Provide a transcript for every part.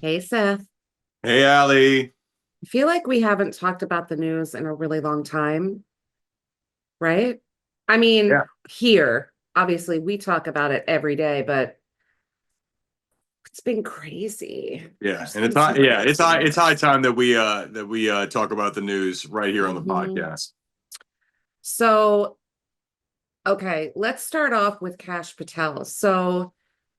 Hey, Seth. Hey, Allie. I feel like we haven't talked about the news in a really long time, right? I mean, Yeah. here, obviously, we talk about it every day, but it's been crazy. Yeah, It's and been it's high, super yeah, it's high, crazy. it's high time that we talk about the news right here on the hmm podcast. So, okay, let's start off with Kash Patel. So,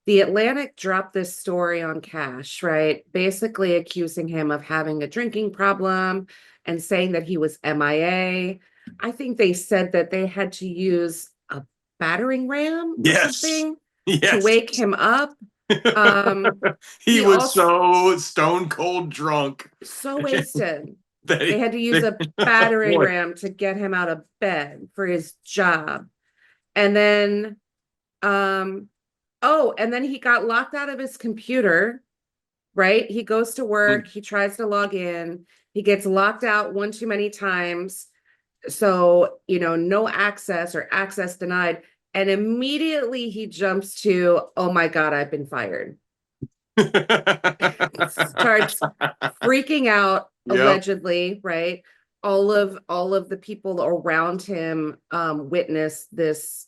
the Atlantic dropped this story on Cash, right? Basically accusing him of having a drinking problem and saying that he was MIA. I think they said that they had to use a battering ram or Yes. something to Yes. wake him up. Um, He he was also so stone cold drunk so wasted. that They he, had to use they, a battering boy. ram to get him out of bed for his job. And then oh, and then he got locked out of his computer, right? He goes to work, he tries to log in, he gets locked out one too many times. So, no access or access denied. And immediately he jumps to, oh my God, I've been fired. Starts freaking out, Yep. allegedly, right? All of the people around him witnessed this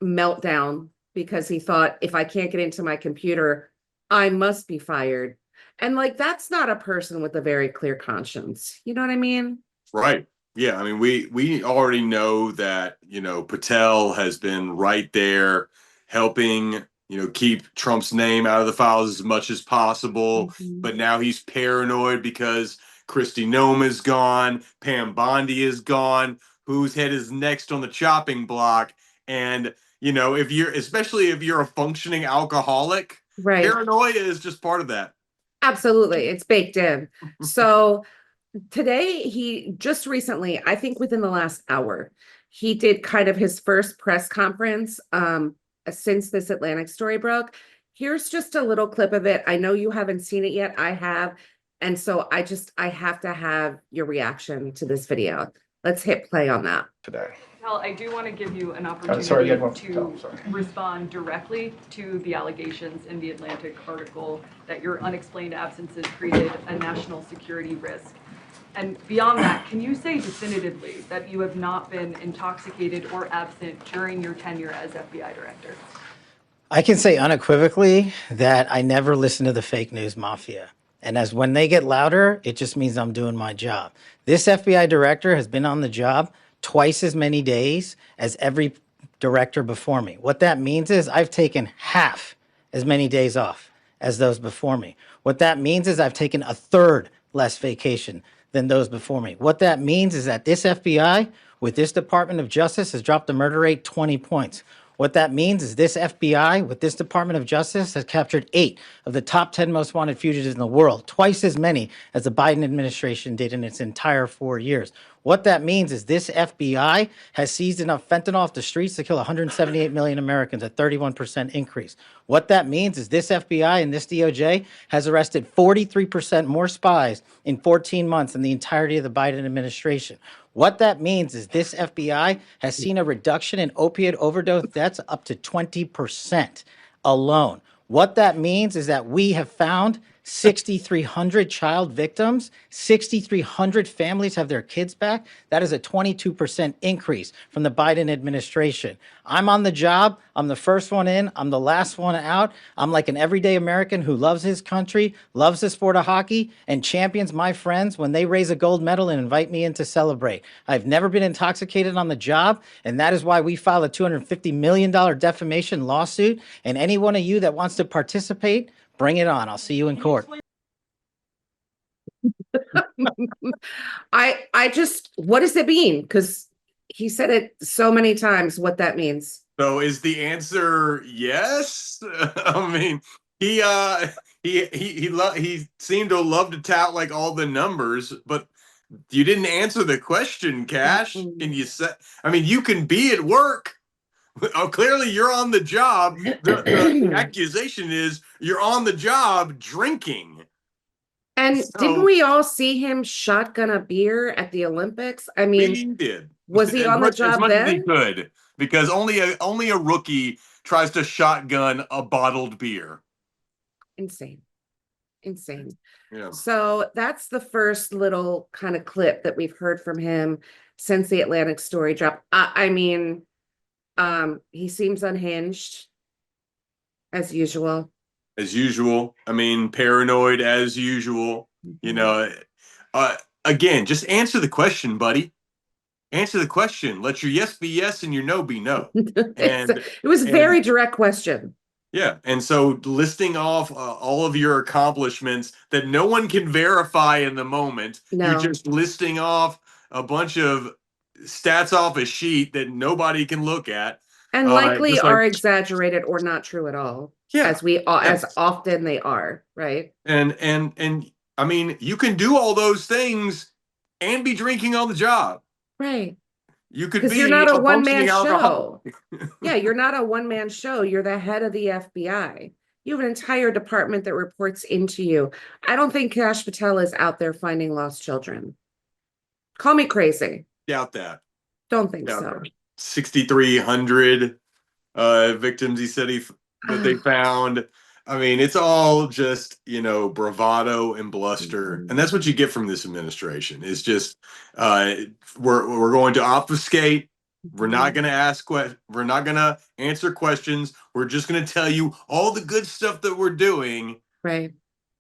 meltdown because he thought, if I can't get into my computer, I must be fired. And like, that's not a person with a very clear conscience. You know what I mean? Right. Yeah. I mean, we already know that, Patel has been right there helping, keep Trump's name out of the files as much as possible. Mhm. But now he's paranoid because Kristi Noem is gone, Pam Bondi is gone, whose head is next on the chopping block. And, especially if you're a functioning alcoholic, Right. paranoia is just part of that. Absolutely. It's baked in. So today, he just recently, I think within the last hour, he did kind of his first press conference since this Atlantic story broke. Here's just a little clip of it. I know you haven't seen it yet. I have. And so I have to have your reaction to this video. Let's hit play on that. Today. Well, I do want to give you an Sorry, you opportunity had one. to Oh, sorry. respond directly to the allegations in the Atlantic article that your unexplained absences created a national security risk. And beyond that, can you say definitively that you have not been intoxicated or absent during your tenure as FBI director? I can say unequivocally that I never listen to the fake news mafia. And as when they get louder, it just means I'm doing my job. This FBI director has been on the job twice as many days as every director before me. What that means is I've taken half as many days off as those before me. What that means is I've taken a third less vacation than those before me. What that means is that this FBI with this Department of Justice has dropped the murder rate 20 points. What that means is this FBI with this Department of Justice has captured 8 of the top 10 most wanted fugitives in the world, twice as many as the Biden administration did in its entire 4 years. What that means is this FBI has seized enough fentanyl off the streets to kill 178 million Americans, a 31% increase. What that means is this FBI and this DOJ has arrested 43% more spies in 14 months than the entirety of the Biden administration. What that means is this FBI has seen a reduction in opiate overdose deaths up to 20% alone. What that means is that we have found 6,300 child victims, 6,300 families have their kids back. That is a 22% increase from the Biden administration. I'm on the job. I'm the first one in. I'm the last one out. I'm like an everyday American who loves his country, loves the sport of hockey, and champions my friends when they raise a gold medal and invite me in to celebrate. I've never been intoxicated on the job, and that is why we filed a $250 million defamation lawsuit. And any one of you that wants to participate, bring it on. I'll see you in court. I just, what does it mean? Because he said it so many times what that means. So is the answer yes? I mean, he he seemed to love to tout like all the numbers, but you didn't answer the question, Cash. Mm-mm. Can you say? I mean, you can be at work. Oh, clearly you're on the job. The accusation is you're on the job drinking. And didn't So we all see him shotgun a beer at the Olympics? I mean, he did was he as on the much job as he then? could because only a rookie tries to shotgun a bottled beer. Insane. Insane. Yeah. So that's the first little kind of clip that we've heard from him since the Atlantic story dropped. I mean, he seems unhinged as usual. As usual. I mean, paranoid as usual. You know, again, just answer the question, buddy. Answer the question. Let your yes be yes and your no be no. And It was a and very direct question. yeah, and so listing off all of your accomplishments that no one can verify in the moment, you're No. just listing off a bunch of stats off a sheet that nobody can look at. And likely Just like, are exaggerated or not true at all. yeah, As we yeah. as often they are, right? And I mean, you can do all those things and be drinking on the job. Right. You could Because you're be not a a one-man functioning alcoholic. show. Yeah, you're not a one-man show. You're the head of the FBI. You have an entire department that reports into you. I don't think Kash Patel is out there finding lost children. Call me crazy. Doubt that. Don't think Doubt so. that. 6,300 victims he said that they found. I mean, it's all just, bravado and bluster. And that's what you get from this administration. It's just we're going to obfuscate. We're not going to we're not going to answer questions. We're just going to tell you all the good stuff that we're doing. Right.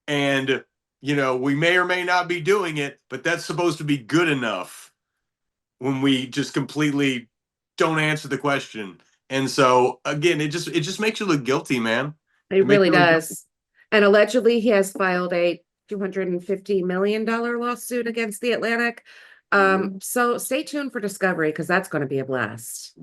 And we may or may not be doing it, but that's supposed to be good enough when we just completely don't answer the question. And so again, it just makes you look guilty, man. It makes really you look guilty. does. And allegedly he has filed a $250 million lawsuit against the Atlantic. So stay tuned for Discovery because that's going to be a blast.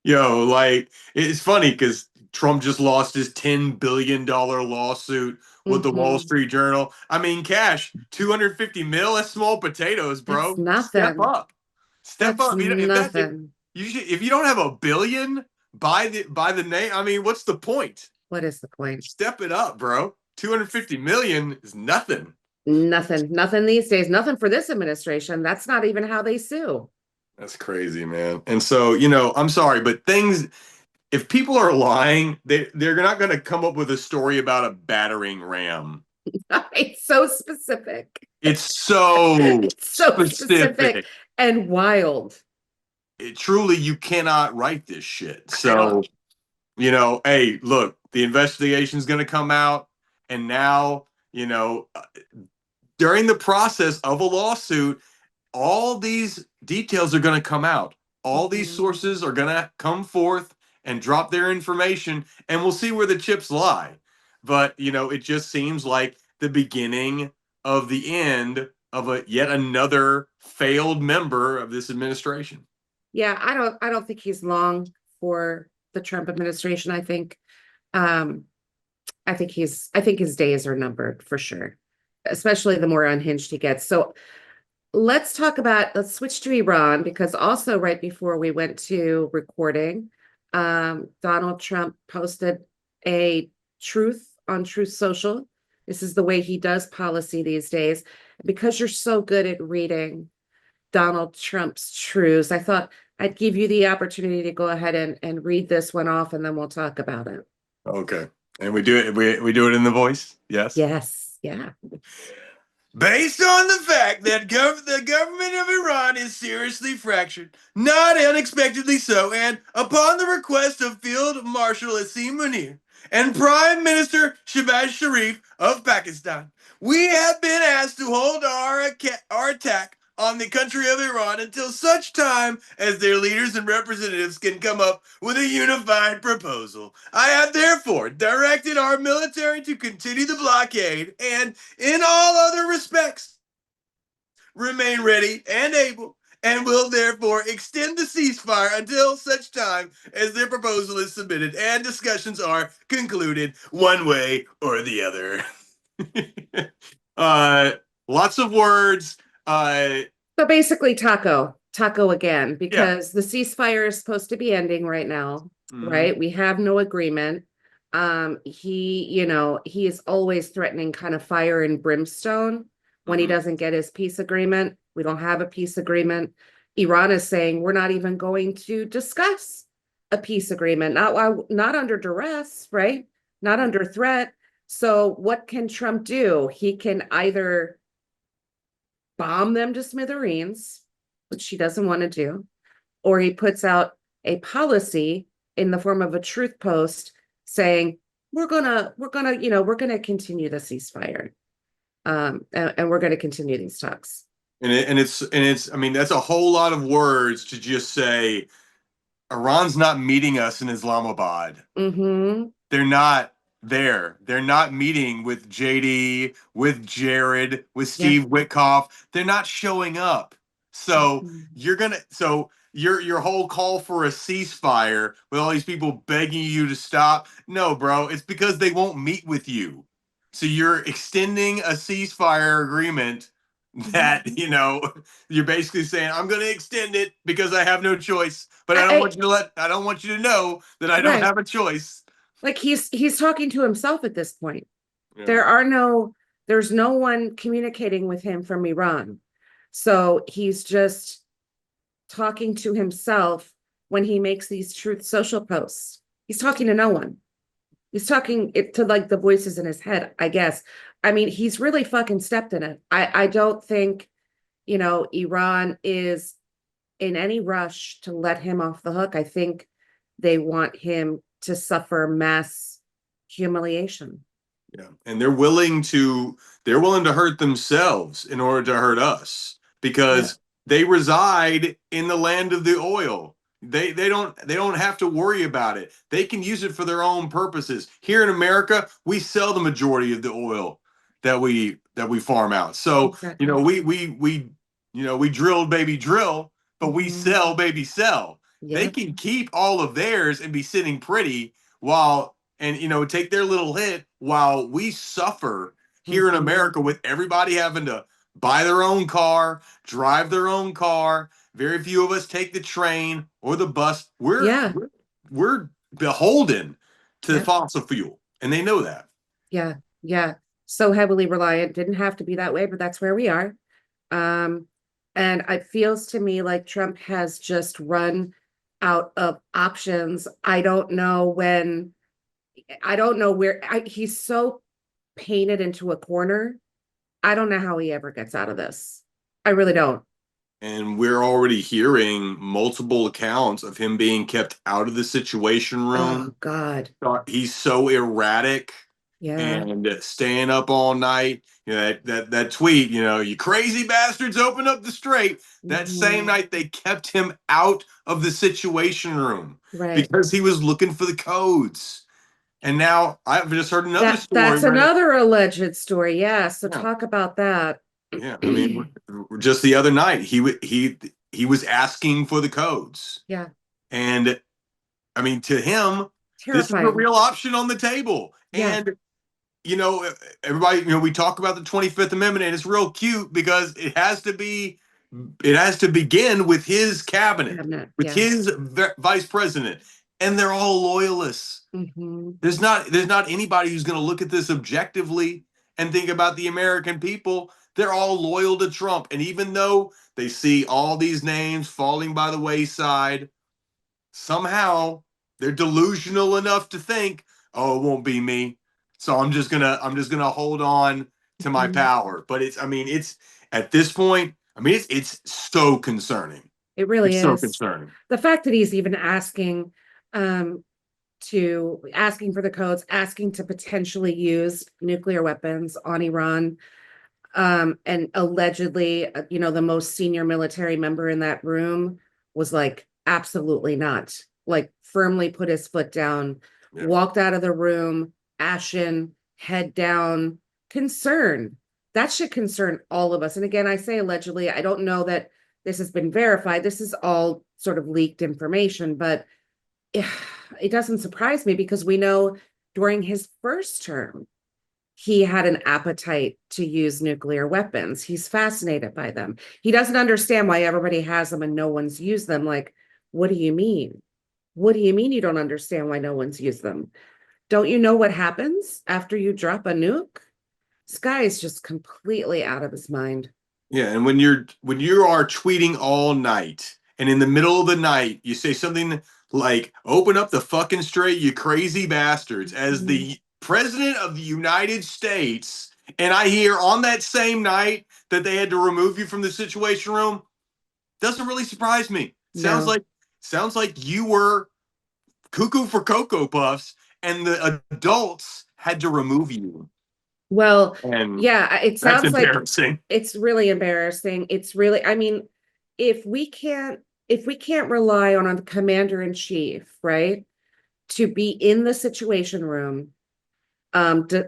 Like, it's funny because Trump just lost his $10 billion lawsuit with the Wall Street Journal. I mean, Cash, 250 mil, that's small potatoes, bro. That's nothing. Step up. Step That's up. nothing. If you don't have $1 billion by the name, I mean, what's the point? What is the point? Step it up, bro. 250 million is nothing. Nothing these days. Nothing for this administration. That's not even how they sue. That's crazy, man. And so, I'm sorry, but if people are lying, they're not going to come up with a story about a battering ram. It's so specific. It's so specific and wild. Truly, you cannot write this shit. So, hey, look, the investigation is going to come out. And now, during the process of a lawsuit, all these details are going to come out. All these sources are going to come forth and drop their information, and we'll see where the chips lie. But, it just seems like the beginning of the end of yet another failed member of this administration. Yeah, I don't think he's long for the Trump administration. I think his days are numbered for sure, especially the more unhinged he gets. So let's switch to Iran, because also right before we went to recording, Donald Trump posted a truth on Truth Social. This is the way he does policy these days. Because you're so good at reading Donald Trump's truths, I thought I'd give you the opportunity to go ahead and read this one off, and then we'll talk about it. Okay. And we do it. We do it in the voice. Yes. Yes. Yeah. Based on the fact that the government of Iran is seriously fractured, not unexpectedly so, and upon the request of Field Marshal Asim Munir and Prime Minister Shehbaz Sharif of Pakistan, we have been asked to hold our attack on the country of Iran until such time as their leaders and representatives can come up with a unified proposal. I have therefore directed our military to continue the blockade and, in all other respects, remain ready and able, and will therefore extend the ceasefire until such time as their proposal is submitted and discussions are concluded one way or the other. Lots of words. So basically taco again, because the ceasefire is supposed to be ending right now, right? We have no agreement. He is always threatening kind of fire and brimstone when he doesn't get his peace agreement. We don't have a peace agreement. Iran is saying we're not even going to discuss a peace agreement, not under duress, right? Not under threat. So what can Trump do? He can either bomb them to smithereens, which he doesn't want to do, or he puts out a policy in the form of a truth post saying, we're gonna continue the ceasefire. And we're gonna continue these talks. And it's I mean, that's a whole lot of words to just say Iran's not meeting us in Islamabad. Mm-hmm. They're not there. They're not meeting with JD, with Jared, with Steve Witkoff. They're not showing up. So your whole call for a ceasefire with all these people begging you to stop. No, bro, it's because they won't meet with you. So you're extending a ceasefire agreement that, you're basically saying, I'm going to extend it because I have no choice, but I don't want you to know that I don't have a choice. Like he's talking to himself at this point. Yeah. There's no one communicating with him from Iran. So he's just talking to himself when he makes these truth social posts. He's talking to no one. He's talking to like the voices in his head, I guess. I mean, he's really fucking stepped in it. I don't think, Iran is in any rush to let him off the hook. I think they want him to suffer mass humiliation. Yeah. And they're willing to hurt themselves in order to hurt us because they reside in the land of the oil. They don't have to worry about it. They can use it for their own purposes. Here in America, we sell the majority of the oil that we farm out. So, Exactly. we drilled baby drill, but we sell baby sell. They Yep. can keep all of theirs and be sitting pretty take their little hit while we suffer here in America with everybody having to buy their own car, drive their own car. Very few of us take the train or the bus. We're beholden to fossil fuel, and they know that. Yeah. So heavily reliant. Didn't have to be that way, but that's where we are. And it feels to me like Trump has just run out of options. I don't know where he's so painted into a corner. I don't know how he ever gets out of this. I really don't. And we're already hearing multiple accounts of him being kept out of the Situation Room. Oh God. He's so erratic. Yeah. And staying up all night. That tweet, you crazy bastards, open up the strait. That same night they kept him out of the Situation Room because he was looking for the codes. And now I've just heard another story. That's another alleged story. Yeah. So talk about that. Yeah. I mean, just the other night, he was asking for the codes. Yeah. And I mean, to him, terrifying. This is a real option on the table. Yeah. And everybody, we talk about the 25th Amendment, and it's real cute because it has to begin with his cabinet, with his vice president, and they're all loyalists. There's not anybody who's going to look at this objectively and think about the American people. They're all loyal to Trump, and even though they see all these names falling by the wayside, somehow they're delusional enough to think, "Oh, it won't be me. So I'm just gonna hold on to my power." But it's at this point, it's so concerning. It really is so concerning. The fact that he's even asking for the codes, asking to potentially use nuclear weapons on Iran, and allegedly, the most senior military member in that room was like, absolutely not. Like, firmly put his foot down, walked out of the room, ashen, head down, concerned. That should concern all of us. And again, I say allegedly, I don't know that this has been verified. This is all sort of leaked information, but it doesn't surprise me because we know during his first term, he had an appetite to use nuclear weapons. He's fascinated by them. He doesn't understand why everybody has them and no one's used them. Like, what do you mean? What do you mean you don't understand why no one's used them? Don't you know what happens after you drop a nuke? This guy is just completely out of his mind. Yeah, and when you are tweeting all night, and in the middle of the night, you say something like, "Open up the fucking strait, you crazy bastards," as the president of the United States, and I hear on that same night that they had to remove you from the Situation Room, doesn't really surprise me. Sounds No. like you were cuckoo for Cocoa Puffs, and the adults had to remove you. Well, And yeah, it that's sounds like embarrassing. it's really embarrassing. It's really, I mean, if we can't rely on a commander in chief, right, to be in the Situation Room,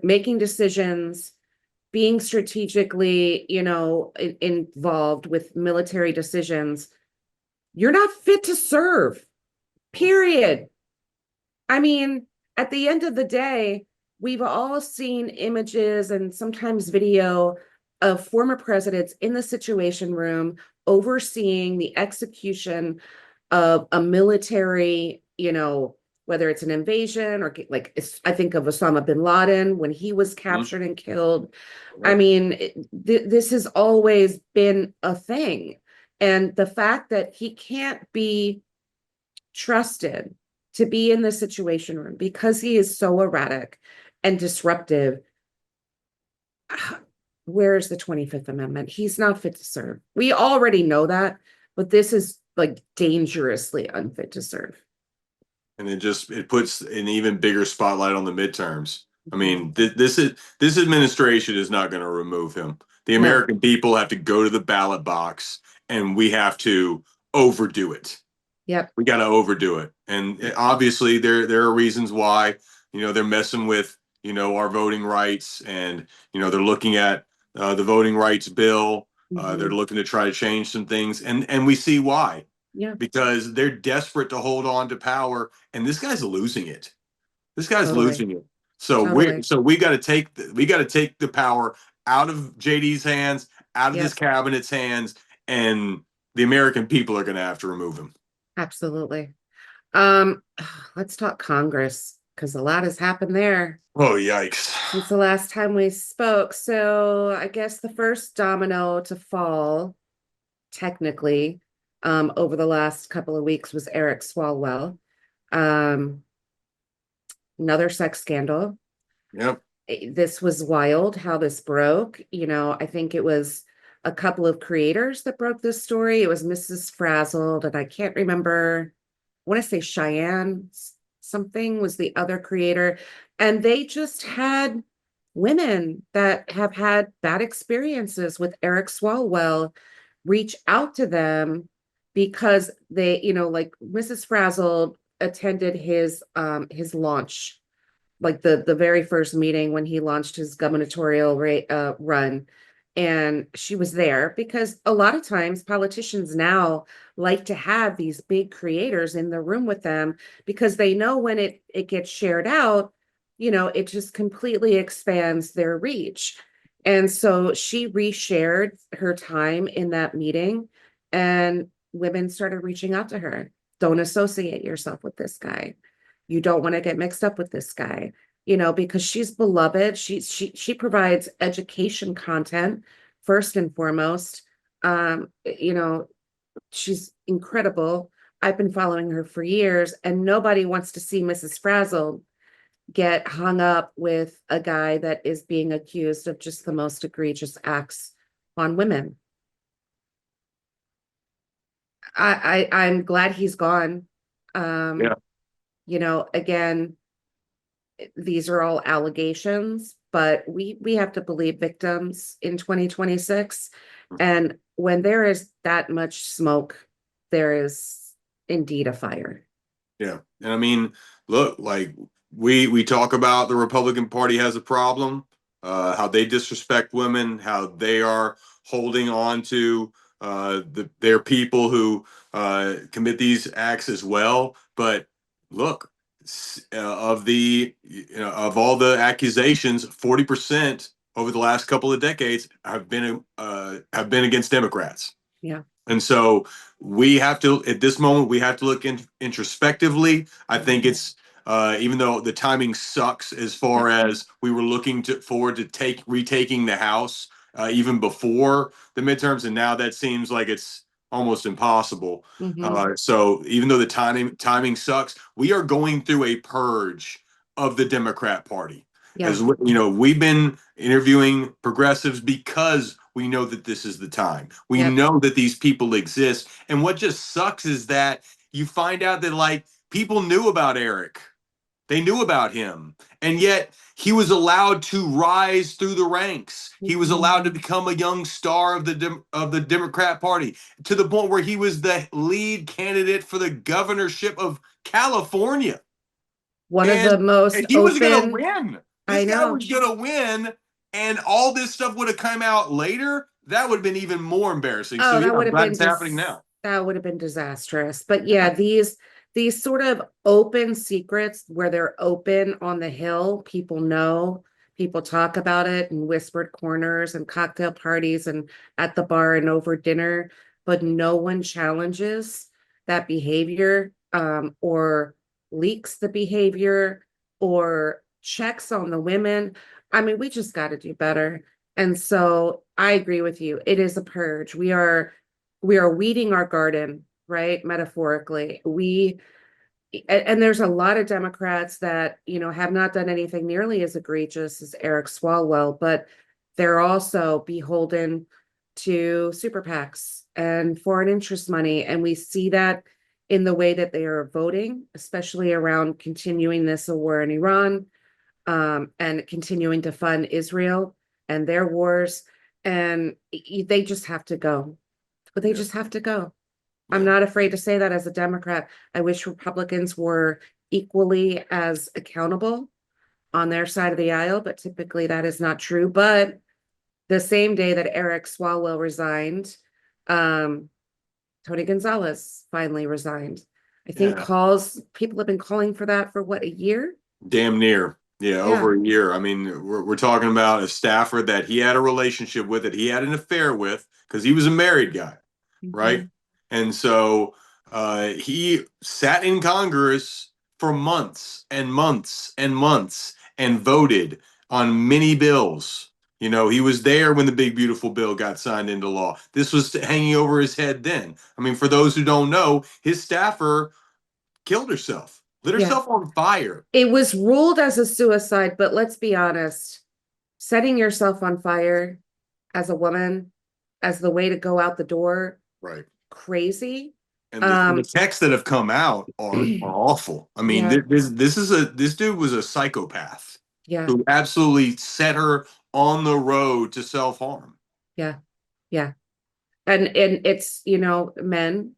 making decisions, being strategically, involved with military decisions, you're not fit to serve, period. I mean, at the end of the day, we've all seen images and sometimes video of former presidents in the Situation Room overseeing the execution of a military, whether it's an invasion or like I think of Osama bin Laden when he was captured and killed. I mean, this has always been a thing. And the fact that he can't be trusted to be in the Situation Room because he is so erratic and disruptive. Where's the 25th Amendment? He's not fit to serve. We already know that, but this is like dangerously unfit to serve. And it puts an even bigger spotlight on the midterms. I mean, this administration is not going to remove him. The American people have to go to the ballot box, and we have to overdo it. Yep. We got to overdo it. And obviously there are reasons why, they're messing with, our voting rights, and, they're looking at the voting rights bill. They're looking to try to change some things, and we see why. Yeah. Because they're desperate to hold on to power, and this guy's losing it. This guy's Totally. losing it. So Totally. we got to take the power out of JD's hands, out of Yep. this cabinet's hands, and the American people are going to have to remove him. Absolutely. Let's talk Congress because a lot has happened there Oh, yikes. since the last time we spoke. So I guess the first domino to fall, technically, over the last couple of weeks was Eric Swalwell. Another sex scandal. Yep. This was wild how this broke. I think it was a couple of creators that broke this story. It was Mrs. Frazzled, and I can't remember. I want to say Cheyenne something was the other creator. And they just had women that have had bad experiences with Eric Swalwell reach out to them because they, like Mrs. Frazzled attended his launch, like the very first meeting when he launched his gubernatorial run. And she was there because a lot of times politicians now like to have these big creators in the room with them because they know when it gets shared out, it just completely expands their reach. And so she reshared her time in that meeting, and women started reaching out to her. Don't associate yourself with this guy. You don't want to get mixed up with this guy, because she's beloved. She provides education content first and foremost. She's incredible. I've been following her for years, and nobody wants to see Mrs. Frazzle get hung up with a guy that is being accused of just the most egregious acts on women. I'm glad he's gone. Yeah. Again, these are all allegations, but we have to believe victims in 2026. And when there is that much smoke, there is indeed a fire. Yeah. And I mean, look, like we talk about the Republican Party has a problem, how they disrespect women, how they are holding on to their people who commit these acts as well. But look, of all the accusations, 40% over the last couple of decades have been against Democrats. Yeah. And so we have to, at this moment, we have to look introspectively. I think it's, even though the timing sucks as far as we were looking forward to retaking the House even before the midterms, and now that seems like it's almost impossible. So even though the timing sucks, we are going through a purge of the Democrat Party. Yeah. As you know, we've been interviewing progressives because we know that this is the time. We Yep. know that these people exist. And what just sucks is that you find out that like people knew about Eric. They knew about him. And yet he was allowed to rise through the ranks. He was allowed to become a young star of the Democrat Party to the point where he was the lead candidate for the governorship of California. One of And, the most and he was going to open. win. I This guy know. was going to win. And all this stuff would have come out later. That would have been even more embarrassing. So Oh, yeah, that would I'm have glad been it's happening now. that would have been disastrous. But yeah, these sort of open secrets where they're open on the Hill, people know, people talk about it in whispered corners and cocktail parties and at the bar and over dinner, but no one challenges that behavior, or leaks the behavior or checks on the women. I mean, we just got to do better. And so I agree with you. It is a purge. We are weeding our garden, right? Metaphorically. And there's a lot of Democrats that, have not done anything nearly as egregious as Eric Swalwell, but they're also beholden to super PACs and foreign interest money. And we see that in the way that they are voting, especially around continuing this war in Iran, and continuing to fund Israel and their wars. And they just have to go. But they just have to go. I'm not afraid to say that as a Democrat. I wish Republicans were equally as accountable on their side of the aisle, but typically that is not true. But the same day that Eric Swalwell resigned, Tony Gonzalez finally resigned. I think people have been calling for that for what, a year? Damn near. Yeah, over a year. I mean, we're talking about a staffer that he had a relationship with, that he had an affair with, because he was a married guy, right? Mhm. And so he sat in Congress for months and months and months and voted on many bills. You know, he was there when the big, beautiful bill got signed into law. This was hanging over his head then. I mean, for those who don't know, his staffer killed herself, lit Yeah. herself on fire. It was ruled as a suicide, but let's be honest, setting yourself on fire as a woman, as the way to go out the door, Right. crazy. And the texts that have come out are awful. I mean, Yeah. this dude was a psychopath Yeah, who absolutely set her on the road to self-harm. yeah, yeah. And it's, men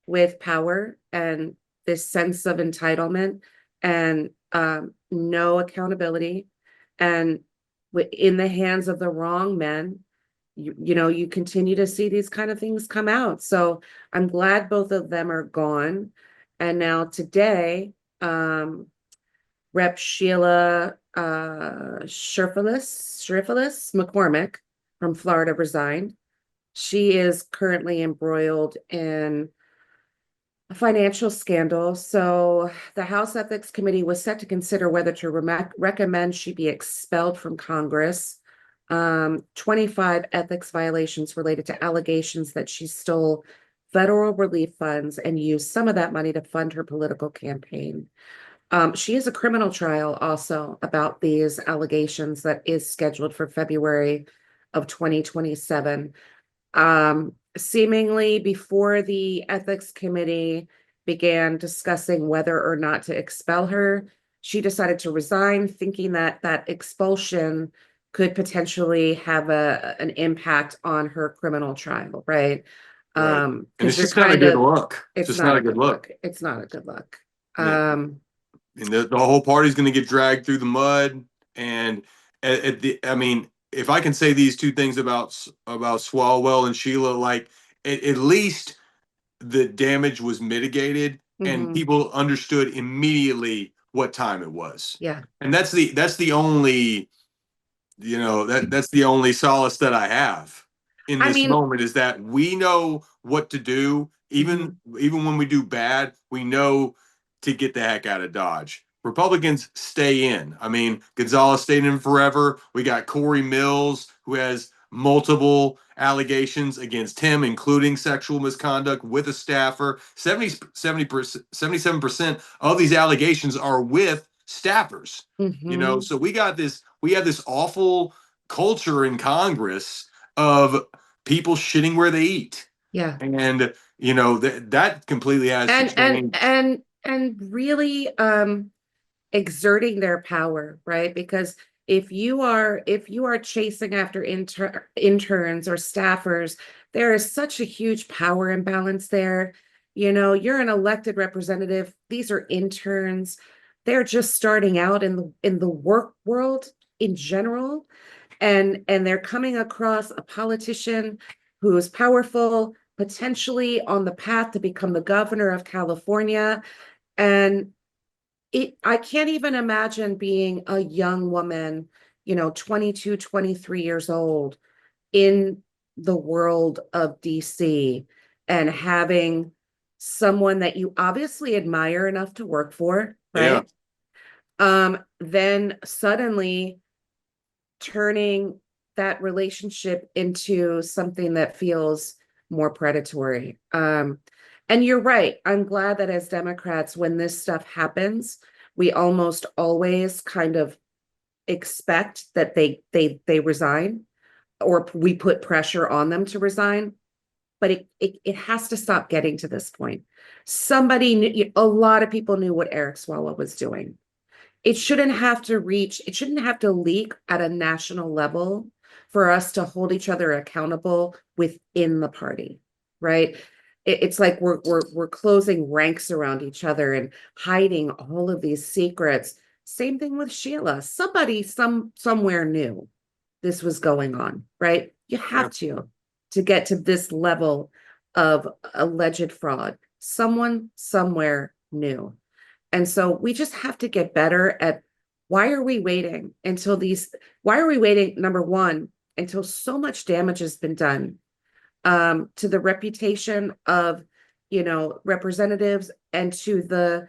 with power and this sense of entitlement and no accountability, and in the hands of the wrong men, you continue to see these kind of things come out. So I'm glad both of them are gone. And now today, Rep. Sheila Shrifalis McCormick from Florida resigned. She is currently embroiled in a financial scandal. So the House Ethics Committee was set to consider whether to recommend she be expelled from Congress. 25 ethics violations related to allegations that she stole federal relief funds and used some of that money to fund her political campaign. She has a criminal trial also about these allegations that is scheduled for February of 2027. Seemingly before the ethics committee began discussing whether or not to expel her, she decided to resign, thinking that that expulsion could potentially have an impact on her criminal trial, right? Right. And Because it's you're just not a kind good of, look. It's it's just not not a a good good look. look. It's not a good look. Yeah. And the whole party's going to get dragged through the mud. And I mean, if I can say these two things about Swalwell and Sheila, like at least the damage was mitigated and Mhm. people understood immediately what time it was. Yeah. And that's the only, that's the only solace that I have in I this mean, moment, is that we know what to do. Even when we do bad, we know to get the heck out of Dodge. Republicans stay in. I mean, Gonzalez stayed in forever. We got Corey Mills, who has multiple allegations against him, including sexual misconduct with a staffer. 77% of these allegations are with staffers. You know, Mhm. so we have this awful culture in Congress of people shitting where they eat. Yeah. And you know that completely has to change. And really exerting their power, right? Because if you are chasing after interns or staffers, there is such a huge power imbalance there. You know, you're an elected representative. These are interns. They're just starting out in the work world in general, and they're coming across a politician who is powerful, potentially on the path to become the governor of California. And I can't even imagine being a young woman, 22, 23 years old in the world of DC and having someone that you obviously admire enough to work for, Yeah. right? Then suddenly turning that relationship into something that feels more predatory. And you're right. I'm glad that as Democrats, when this stuff happens, we almost always kind of expect that they resign, or we put pressure on them to resign. But it has to stop getting to this point. Somebody knew, a lot of people knew what Eric Swalwell was doing. It shouldn't have to leak at a national level for us to hold each other accountable within the party, right? It's like we're closing ranks around each other and hiding all of these secrets. Same thing with Sheila. Somebody somewhere knew this was going on, right? You Yeah. have to get to this level of alleged fraud. Someone somewhere knew. And so we just have to get better at why are we waiting until why are we waiting, number one, until so much damage has been done to the reputation of, representatives, and to the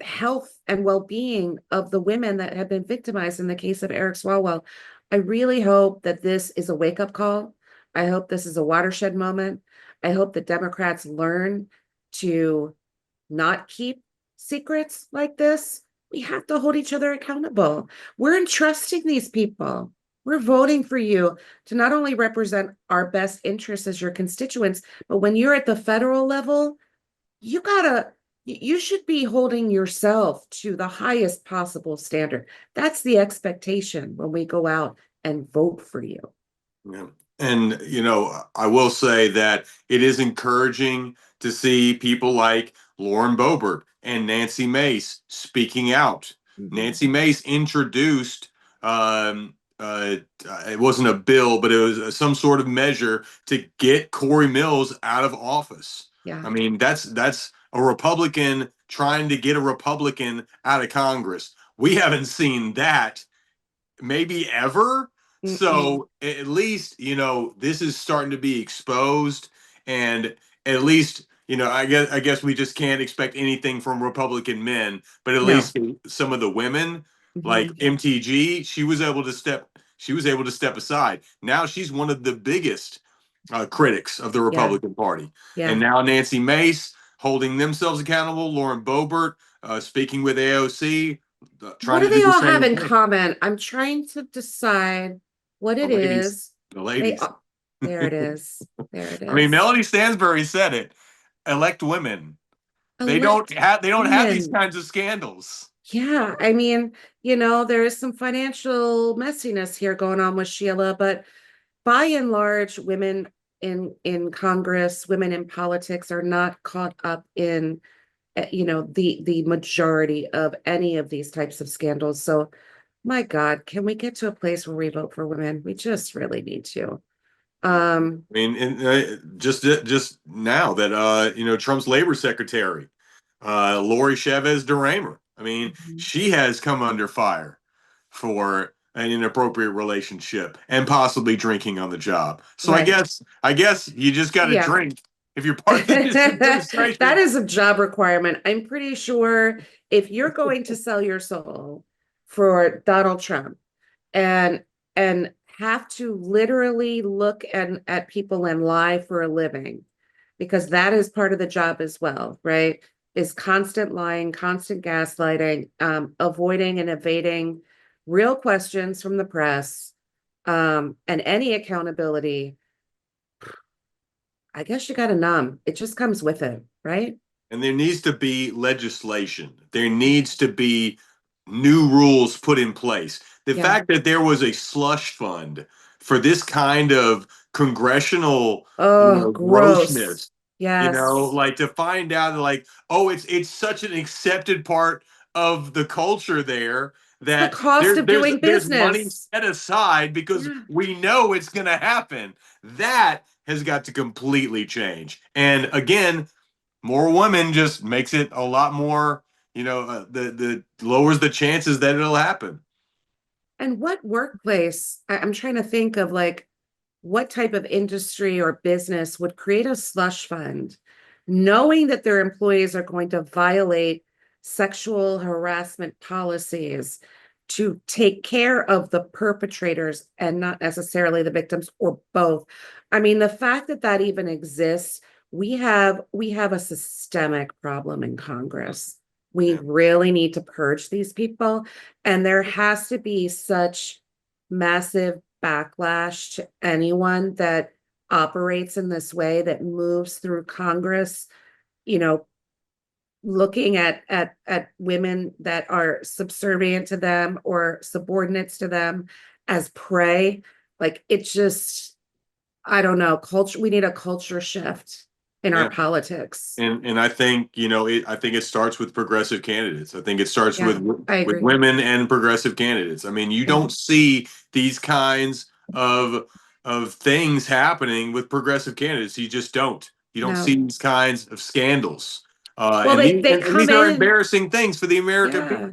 health and well-being of the women that have been victimized in the case of Eric Swalwell. I really hope that this is a wake-up call. I hope this is a watershed moment. I hope that Democrats learn to not keep secrets like this. We have to hold each other accountable. We're entrusting these people. We're voting for you to not only represent our best interests as your constituents, but when you're at the federal level, you should be holding yourself to the highest possible standard. That's the expectation when we go out and vote for you. Yeah. And, you know, I will say that it is encouraging to see people like Lauren Boebert and Nancy Mace speaking out. Nancy Mace introduced, it wasn't a bill, but it was some sort of measure to get Corey Mills out of office. Yeah. I mean, that's a Republican trying to get a Republican out of Congress. We haven't seen that maybe ever. Mm-mm. So at least, you know, this is starting to be exposed, and at least, you know, I guess we just can't expect anything from Republican men, but at No. least some of the women, like Mhm. MTG, she was able to step aside. Now she's one of the biggest critics of the Republican Party. Yeah. And now Nancy Mace holding themselves accountable, Lauren Boebert speaking with AOC, trying What do to do they the all have same in thing. common? I'm trying to decide what The it ladies. is. The ladies. There it is. There it is. I mean, Melody Stansbury said it. Elect women. They don't Elect have these women. kinds of scandals. Yeah, I mean, there is some financial messiness here going on with Sheila, but by and large, women in Congress, women in politics are not caught up in, the majority of any of these types of scandals. So, my God, can we get to a place where we vote for women? We just really need to. I mean, and, just now that you know, Trump's labor secretary, Lori Chavez DeRaymer. I mean, she has come under fire for an inappropriate relationship and possibly drinking on the job. So Right. I guess you just got to Yeah. drink if you're part of this administration. That is a job requirement. I'm pretty sure if you're going to sell your soul for Donald Trump and have to literally look at people and lie for a living, because that is part of the job as well, right? is constant lying, constant gaslighting, avoiding and evading real questions from the press, and any accountability. I guess you got to numb. It just comes with it, right? And there needs to be legislation. There needs to be new rules put in place. The Yeah. fact that there was a slush fund for this kind of congressional, Oh, gross. grossness, Yes. like to find out like, oh, it's such an accepted part of the culture there The that cost of doing there's money business. set aside because Yeah. we know it's going to happen. That has got to completely change. And again, more women just makes it a lot more, the lowers the chances that it'll happen. And what workplace? I'm trying to think of like what type of industry or business would create a slush fund, knowing that their employees are going to violate sexual harassment policies to take care of the perpetrators and not necessarily the victims or both. I mean, the fact that that even exists, we have a systemic problem in Congress. We Yeah. really need to purge these people, and there has to be such massive backlash to anyone that operates in this way, that moves through Congress, you know, looking at women that are subservient to them or subordinates to them as prey. Like it just, I don't know, culture, we need a culture shift in our Yeah. politics. And I think, I think it starts with progressive candidates. I think it starts Yeah, I with agree. women and progressive candidates. I mean, you Yeah. don't see these kinds of things happening with progressive candidates. You just don't. You don't No. see these kinds of scandals. Well, And they and come these are in. embarrassing things for the American people. Yeah.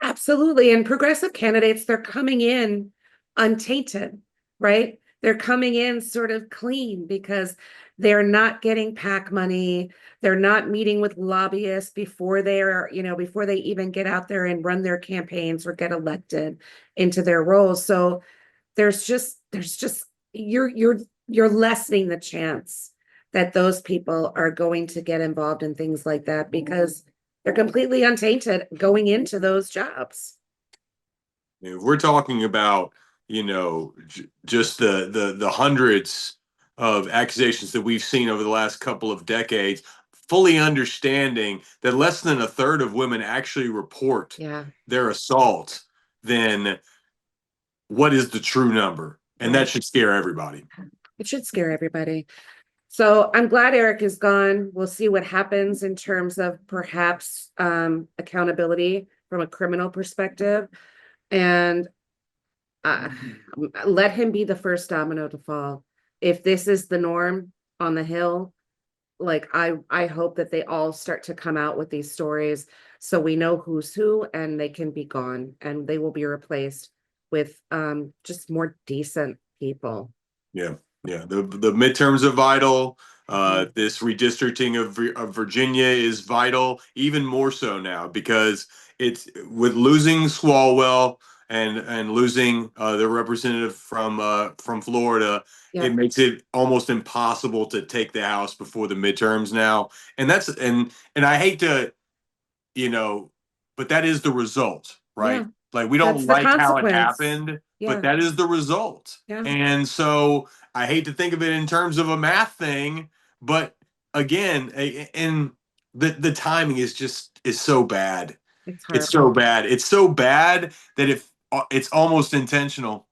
Absolutely. And progressive candidates, they're coming in untainted, right? They're coming in sort of clean because they're not getting PAC money. They're not meeting with lobbyists before they're, before they even get out there and run their campaigns or get elected into their roles. So there's just you're lessening the chance that those people are going to get involved in things like that because they're completely untainted going into those jobs. If we're talking about, just the hundreds of accusations that we've seen over the last couple of decades, fully understanding that less than a third of women actually report Yeah, their assault, then what is the true number? And that right. should scare everybody. It should scare everybody. So I'm glad Eric is gone. We'll see what happens in terms of perhaps accountability from a criminal perspective. And uh, let him be the first domino to fall. If this is the norm on the Hill, like I hope that they all start to come out with these stories so we know who's who and they can be gone and they will be replaced with just more decent people. Yeah, yeah. The midterms are vital. Mhm. This redistricting of Virginia is vital, even more so now because it's with losing Swalwell and losing the representative from Florida. Yeah, It makes it almost impossible to take the House before the midterms now, and I hate to, you know, but that is the result, yeah, right? Like we that's don't the like how it consequence. happened, but Yeah, that is the result. yeah, And so I hate to think of it in terms of a math thing, but again, and the timing is so bad. it's It's so horrible. bad. It's so bad that if it's almost intentional,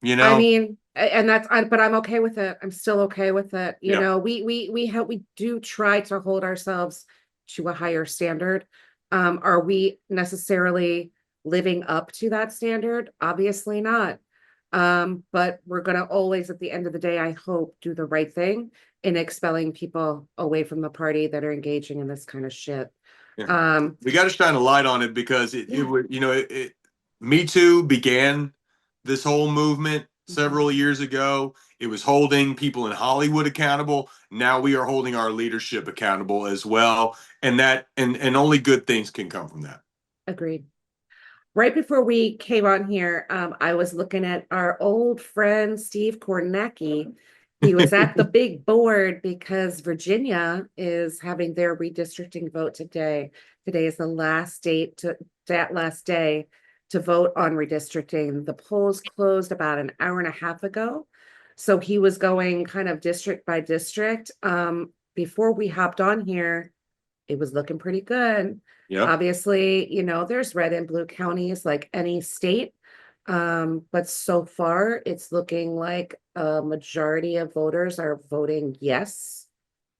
you I know? mean, and but I'm okay with it. I'm still okay with it. Yeah. We do try to hold ourselves to a higher standard. Are we necessarily living up to that standard? Obviously not. But we're gonna always, at the end of the day, I hope, do the right thing in expelling people away from the party that are engaging in this kind of shit. Yeah. Um, We got to shine a light on it because it yeah. would, Me Too began this whole movement Mhm. several years ago. It was holding people in Hollywood accountable. Now we are holding our leadership accountable as well. And only good things can come from that. Agreed. Right before we came on here, I was looking at our old friend Steve Kornacki, He was at the big board because Virginia is having their redistricting vote today. Today is the last date to that last day to vote on redistricting. The polls closed about an hour and a half ago. So he was going kind of district by district. Before we hopped on here, it was looking pretty good. Yep. Obviously, there's red and blue counties like any state. But so far it's looking like a majority of voters are voting yes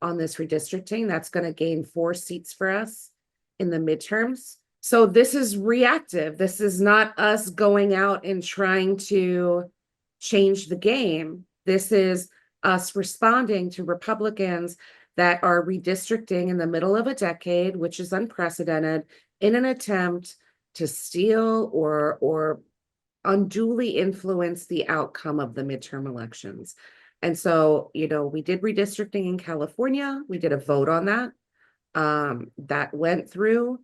on this redistricting. That's going to gain 4 seats for us in the midterms. So this is reactive. This is not us going out and trying to change the game. This is us responding to Republicans that are redistricting in the middle of a decade, which is unprecedented, in an attempt to steal or unduly influence the outcome of the midterm elections. And so, we did redistricting in California. We did a vote on that. That went through.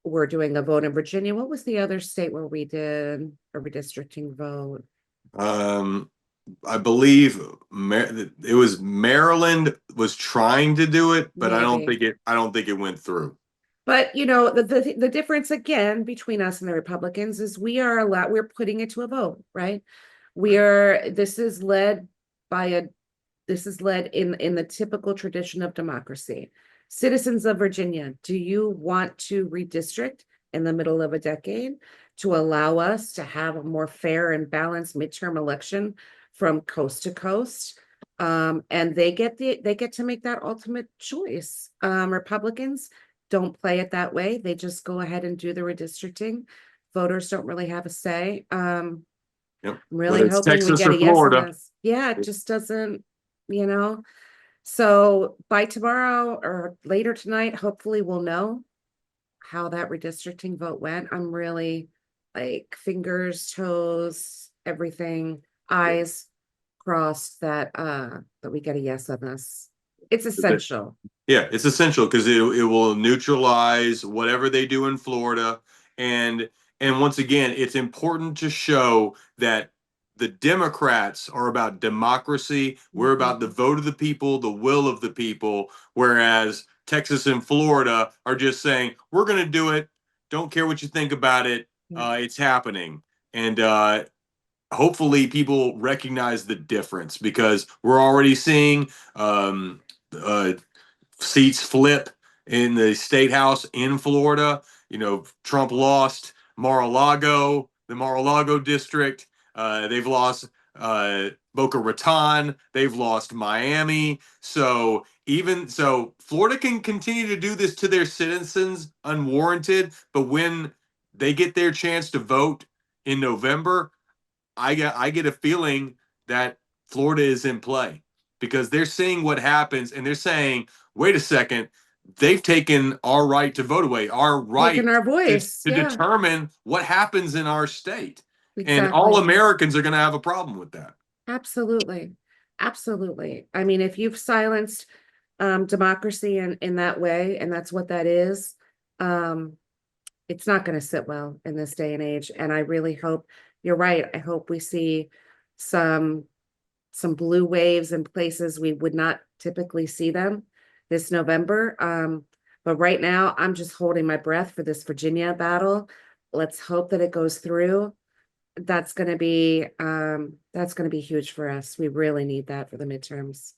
We're doing a vote in Virginia. What was the other state where we did a redistricting vote? I believe it was Maryland was trying to do it, but I don't Maybe. think it went through. But the difference again between us and the Republicans is we're putting it to a vote, right? This is led in the typical tradition of democracy. Citizens of Virginia, do you want to redistrict in the middle of a decade to allow us to have a more fair and balanced midterm election from coast to coast? And they get to make that ultimate choice. Republicans don't play it that way. They just go ahead and do the redistricting. Voters don't really have a say. Yep. I'm Whether really it's hoping we Texas get or a yes on Florida. this. Yeah, it just doesn't, So by tomorrow or later tonight, hopefully we'll know how that redistricting vote went. I'm really like fingers, toes, everything, eyes crossed that we get a yes on this. It's essential. Yeah, it's essential because it will neutralize whatever they do in Florida. And once again, it's important to show that the Democrats are about democracy. We're about the vote of the people, the will of the people, whereas Texas and Florida are just saying, we're going to do it. Don't care what you think about it. It's happening. And hopefully people recognize the difference because we're already seeing seats flip in the state house in Florida. Trump lost Mar-a-Lago, the Mar-a-Lago district. They've lost Boca Raton. They've lost Miami. So Florida can continue to do this to their citizens unwarranted. But when they get their chance to vote in November, I get a feeling that Florida is in play because they're seeing what happens and they're saying, wait a second, they've taken our right to vote away, our right Taking our voice. to Yeah, determine what happens in our state. And exactly. all Americans are going to have a problem with that. Absolutely. Absolutely. I mean, if you've silenced democracy in that way, and that's what that is, it's not going to sit well in this day and age. And I really hope you're right. I hope we see some blue waves in places we would not typically see them this November. But right now, I'm just holding my breath for this Virginia battle. Let's hope that it goes through. That's going to be huge for us. We really need that for the midterms.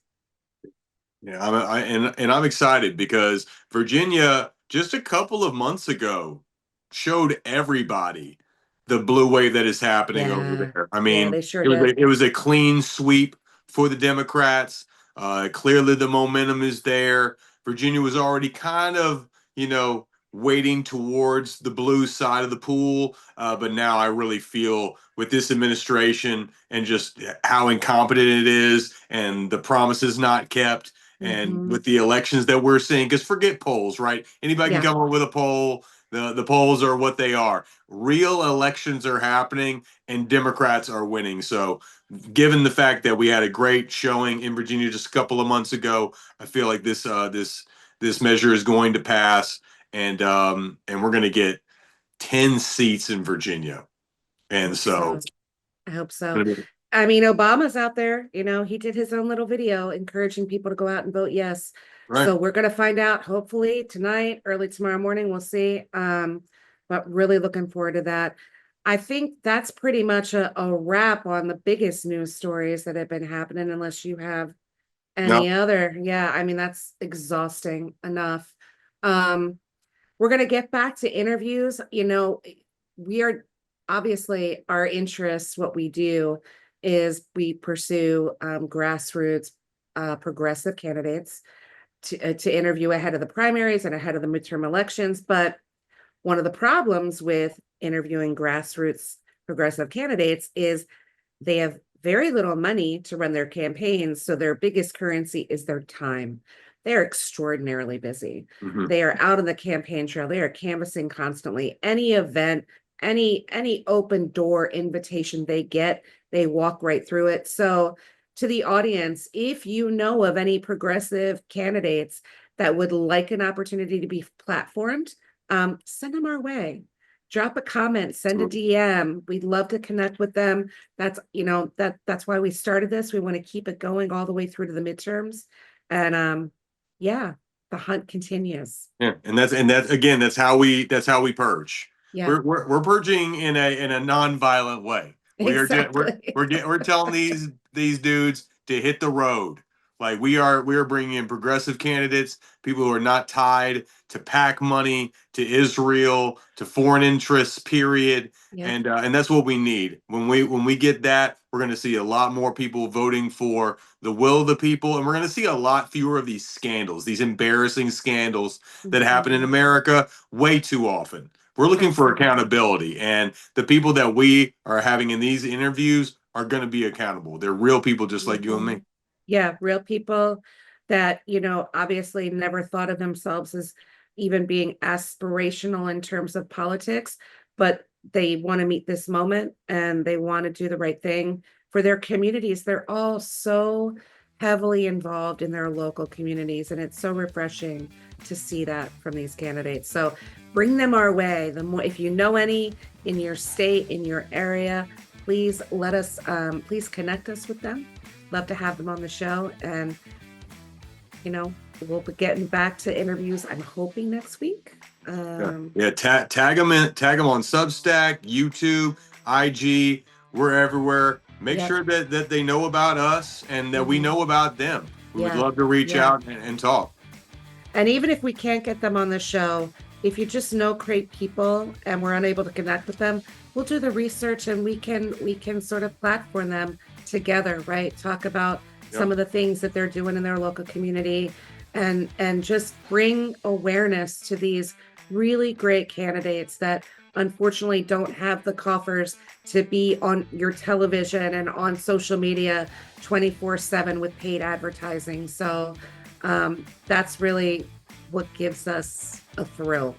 Yeah, I'm excited because Virginia just a couple of months ago showed everybody the blue wave that is happening over Yeah. there. I Yeah, mean, they sure it was did. it was a clean sweep for the Democrats. Clearly, the momentum is there. Virginia was already kind of, waiting towards the blue side of the pool, but now I really feel with this administration and just how incompetent it is, and the promises not kept and with the elections that we're seeing, because forget polls, right? Anybody can Yeah. come up with a poll. The polls are what they are. Real elections are happening and Democrats are winning. So given the fact that we had a great showing in Virginia just a couple of months ago, I feel like this measure is going to pass, and we're going to get 10 seats in Virginia. And Hope so so. I hope so. I mean, Obama's out there, he did his own little video encouraging people to go out and vote yes. Right. So we're going to find out hopefully tonight, early tomorrow morning, we'll see. But really looking forward to that. I think that's pretty much a wrap on the biggest news stories that have been happening, unless you have any No. other. Yeah, I mean, that's exhausting enough. We're going to get back to interviews. We are obviously our interests, what we do is we pursue grassroots progressive candidates to interview ahead of the primaries and ahead of the midterm elections. But one of the problems with interviewing grassroots progressive candidates is they have very little money to run their campaigns. So their biggest currency is their time. They're extraordinarily busy. Mhm. They are out on the campaign trail. They are canvassing constantly. Any event, any open door invitation they get, they walk right through it. So to the audience, if you know of any progressive candidates that would like an opportunity to be platformed, send them our way. Drop a comment, send a DM. We'd love to connect with them. That's that's why we started this. We want to keep it going all the way through to the midterms. And yeah, the hunt continues. Yeah, and that's again, that's how we purge. Yeah, We're purging in a non-violent way. exactly. We're telling these dudes to hit the road. Like we are bringing in progressive candidates, people who are not tied to PAC money, to Israel, to foreign interests. Period. Yeah. And that's what we need. When we get that, we're going to see a lot more people voting for the will of the people, and we're going to see a lot fewer of these scandals, these embarrassing scandals that happen in Mhm. America way too often. We're looking for Absolutely. accountability, and the people that we are having in these interviews are going to be accountable. They're real people just like you and me. Yeah, real people that, obviously never thought of themselves as even being aspirational in terms of politics, but they want to meet this moment and they want to do the right thing for their communities. They're all so heavily involved in their local communities, and it's so refreshing to see that from these candidates. So bring them our way. The more, if you know any in your state, in your area, please let us, please connect us with them. Love to have them on the show. And, we'll be getting back to interviews, I'm hoping next week. Yeah, tag them on Substack, YouTube, IG. We're everywhere. Make Yep. sure that they know about us and that we Mhm. know about them. We would Yeah. love to reach Yeah. out and talk. And even if we can't get them on the show, if you just know great people and we're unable to connect with them, we'll do the research and we can sort of platform them together, right? Talk about some Yep. of the things that they're doing in their local community and just bring awareness to these really great candidates that unfortunately don't have the coffers to be on your television and on social media 24/7 with paid advertising. So that's really what gives us a thrill.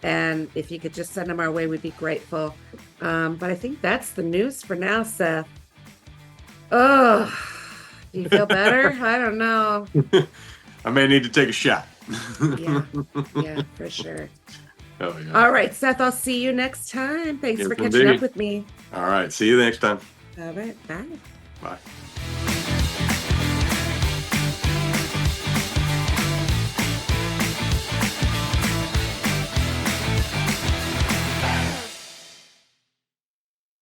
And if you could just send them our way, we'd be grateful. But I think that's the news for now, Seth. Oh, do you feel better? I don't know. I may need to take a shot. Yeah, yeah, for sure. Oh, yeah. All right, Seth, I'll see you next time. Thanks Yes, for catching up indeed. with me. All right. See you next time. All right, bye. Bye.